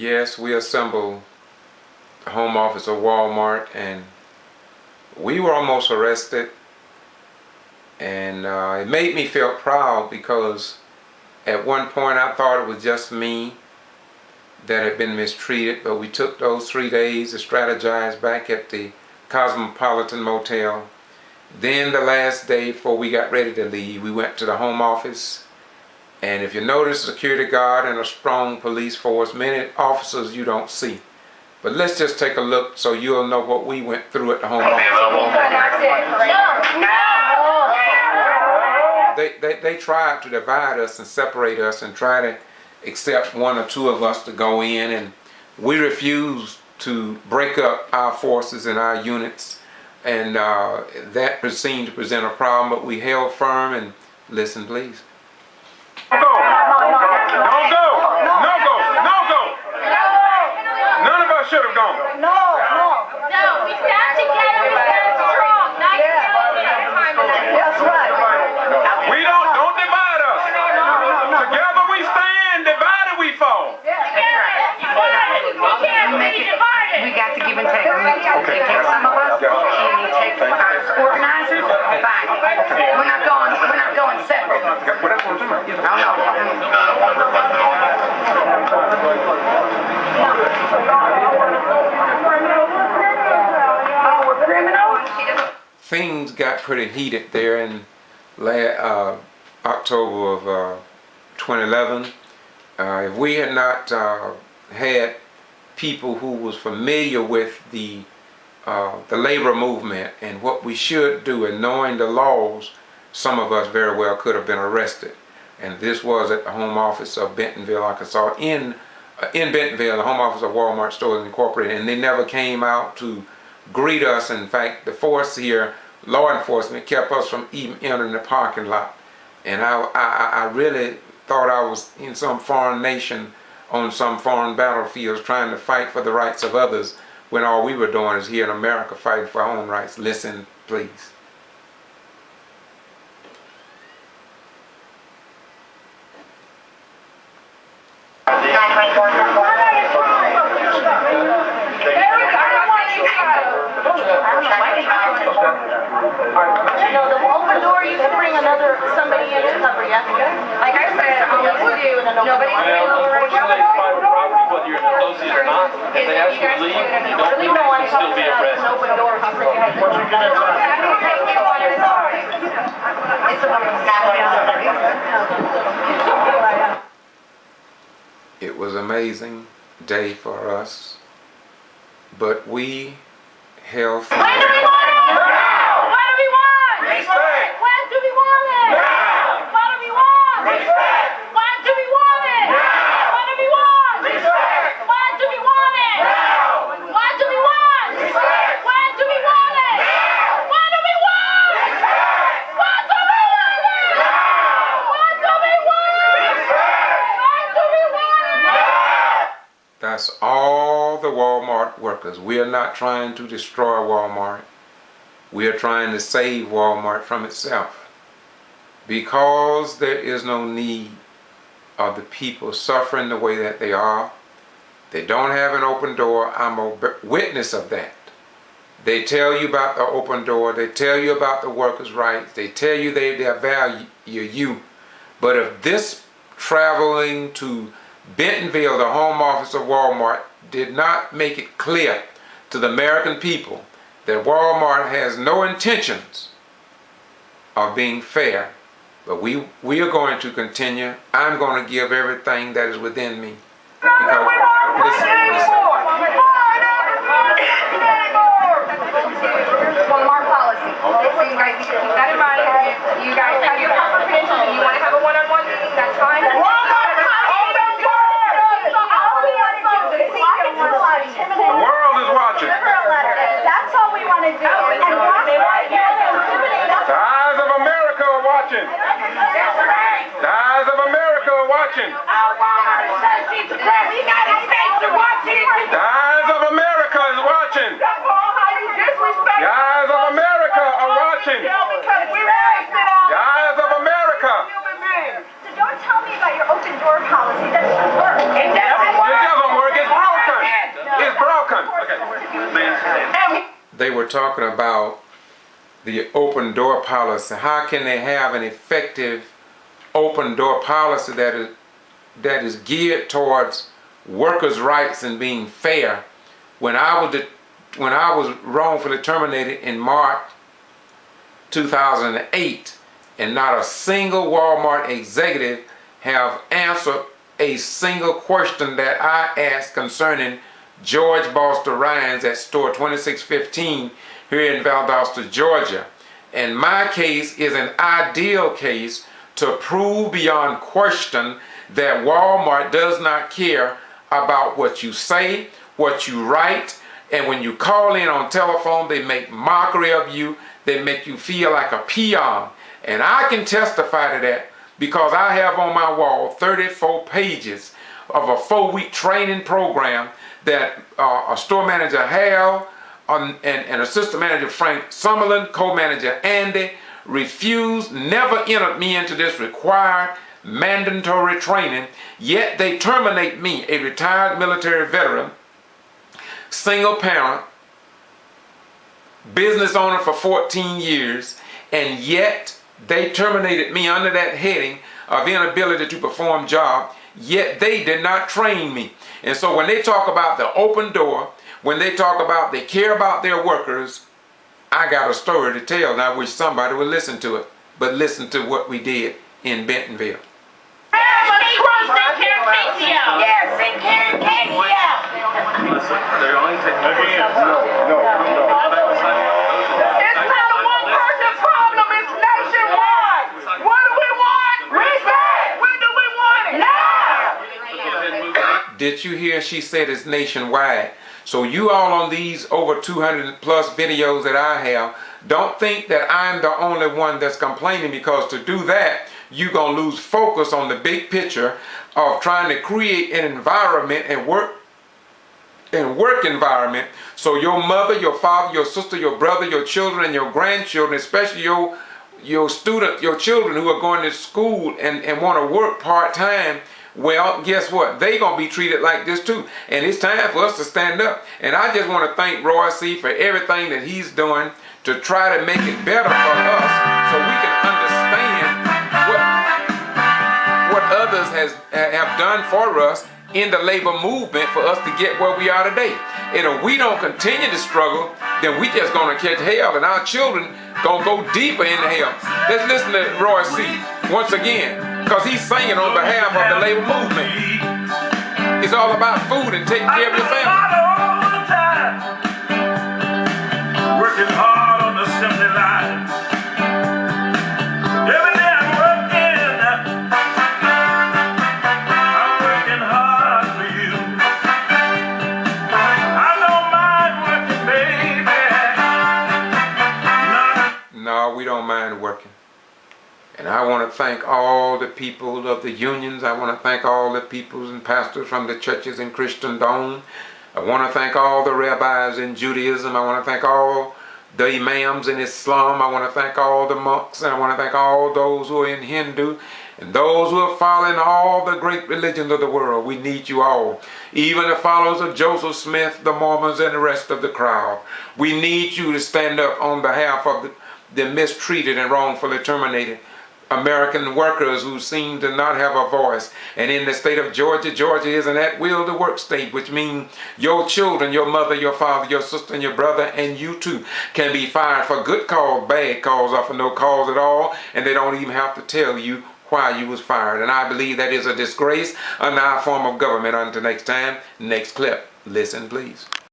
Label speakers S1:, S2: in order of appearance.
S1: Yes, we assembled the home office of Walmart, and we were almost arrested, and it made me feel proud because at one point I thought it was just me that had been mistreated, but we took those 3 days to strategize back at the Cosmopolitan Motel. Then the last day before we got ready to leave, we went to the home office, and if you notice, a security guard and a strong police force, many officers you don't see. But let's just take a look so you'll know what we went through at the home office. They tried to divide us and separate us and try to accept one or two of us to go in, and we refused to break up our forces and our units, and that seemed to present a problem, but we held firm. And listen, please.
S2: No go! No go! No go! No go! None of us should have gone.
S3: No, we stand together, we stand strong. That's right.
S2: We don't divide us. Together we stand, divided we fall.
S3: We can't be divided.
S4: We got to give and take. They take some of us, and you take our organizers. Fine. We're not going separate.
S1: Things got pretty heated there in October of 2011. If we had not had people who was familiar with the labor movement and what we should do, and knowing the laws, some of us very well could have been arrested. And this was at the home office of Bentonville, Arkansas, in Bentonville, the home office of Wal-Mart Stores Incorporated, and they never came out to greet us. In fact, the force here, law enforcement, kept us from even entering the parking lot. And I really thought I was in some foreign nation on some foreign battlefields trying to fight for the rights of others, when all we were doing is here in America fighting for our own rights. Listen, please.
S3: No, the open door, you can bring somebody in to cover you. Like I said, always do in an open door.
S5: Unfortunately, private property, whether you're an associate or not, if they ask you to leave, you don't leave, you can still be arrested.
S3: Open door, you bring your
S1: It was an amazing day for us, but we held firm.
S3: When do we want it?
S2: Now!
S3: What do we want?
S2: Respect!
S3: When do we want it?
S2: Now!
S3: What do we want?
S2: Respect!
S3: When do we want it?
S2: Now!
S3: What do we want?
S2: Respect!
S3: When do we want it?
S2: Now!
S3: What do we want?
S2: Respect!
S3: When do we want it?
S2: Now!
S3: What do we want?
S2: Respect!
S3: What do we want it?
S2: Now!
S3: What do we want?
S2: Respect!
S3: When do we want it?
S2: Now!
S1: That's all the Wal-Mart workers. We are not trying to destroy Wal-Mart. We are trying to save Wal-Mart from itself. Because there is no need of the people suffering the way that they are. They don't have an open door. I'm a witness of that. They tell you about the open door. They tell you about the workers' rights. They tell you they value you. But if this traveling to Bentonville, the home office of Wal-Mart, did not make it clear to the American people that Wal-Mart has no intentions of being fair, but we are going to continue. I'm going to give everything that is within me. Because, listen.
S4: Wal-Mart policy. So you guys need to keep that in mind. You guys have your comprehension and you want to have a one-on-one meeting, that's fine.
S2: The world is watching.
S3: That's all we want to do. And
S2: The eyes of America are watching. The eyes of America are watching. The eyes of America is watching. The eyes of America are watching. The eyes of America.
S3: So don't tell me about your open door policy. That doesn't work.
S2: It doesn't work. It's
S1: they were talking about the open door policy. How can they have an effective open door policy that is geared towards workers' rights and being fair when I was wrongfully terminated in March 2008, and not a single Walmart executive have answered a single question that I asked concerning George BOSTON RHYNES at store 2615 here in Valdosta, Georgia. And my case is an ideal case to prove beyond question that Walmart does not care about what you say, what you write, and when you call in on telephone, they make mockery of you. They make you feel like a peon. And I can testify to that because I have on my wall 34 pages of a 4-week training program that a store manager Hal and assistant manager Frank Summerlin, co-manager Andy, refused, never entered me into this required mandatory training, yet they terminate me, a retired military veteran, single parent, business owner for 14 years, and yet they terminated me under that heading of inability to perform job, yet they did not train me. And so when they talk about the open door, when they talk about they care about their workers, I got a story to tell, and I wish somebody would listen to it. But listen to what we did in Bentonville.
S4: Yes, they can
S5: Listen, they're only taking
S2: It's not a one-person problem, it's nationwide. What do we want? Respect. When do we want it? Now.
S1: Did you hear she said it's nationwide? So you all on these over 200 plus videos that I have, don't think that I'm the only one that's complaining, because to do that, you're going to lose focus on the big picture of trying to create an environment and work environment so your mother, your father, your sister, your brother, your children, and your grandchildren, especially your children who are going to school and want to work part-time, well, guess what? They're going to be treated like this too. And it's time for us to stand up. And I just want to thank Roy C. for everything that he's doing to try to make it better for us so we can understand what others have done for us in the labor movement for us to get where we are today. And if we don't continue to struggle, then we just going to catch hell, and our children going to go deeper into hell. Let's listen to Roy C. once again, because he's singing on behalf of the labor movement. It's all about food and taking care of your family.
S6: Working hard on the assembly line. Every day I'm working. I'm working hard for you. I don't mind working, baby.
S1: No, we don't mind working. And I want to thank all the people of the unions. I want to thank all the people and pastors from the churches in Christendom. I want to thank all the rabbis in Judaism. I want to thank all the imams in Islam. I want to thank all the monks. And I want to thank all those who are in Hindu and those who are following all the great religions of the world. We need you all. Even the followers of Joseph Smith, the Mormons, and the rest of the crowd. We need you to stand up on behalf of the mistreated and wrongfully terminated American workers who seem to not have a voice. And in the state of Georgia, Georgia is an at-will to work state, which means your children, your mother, your father, your sister, and your brother, and you too, can be fired for good cause, bad cause, or for no cause at all, and they don't even have to tell you why you was fired. And I believe that is a disgrace under our form of government. Until next time, next clip. Listen, please.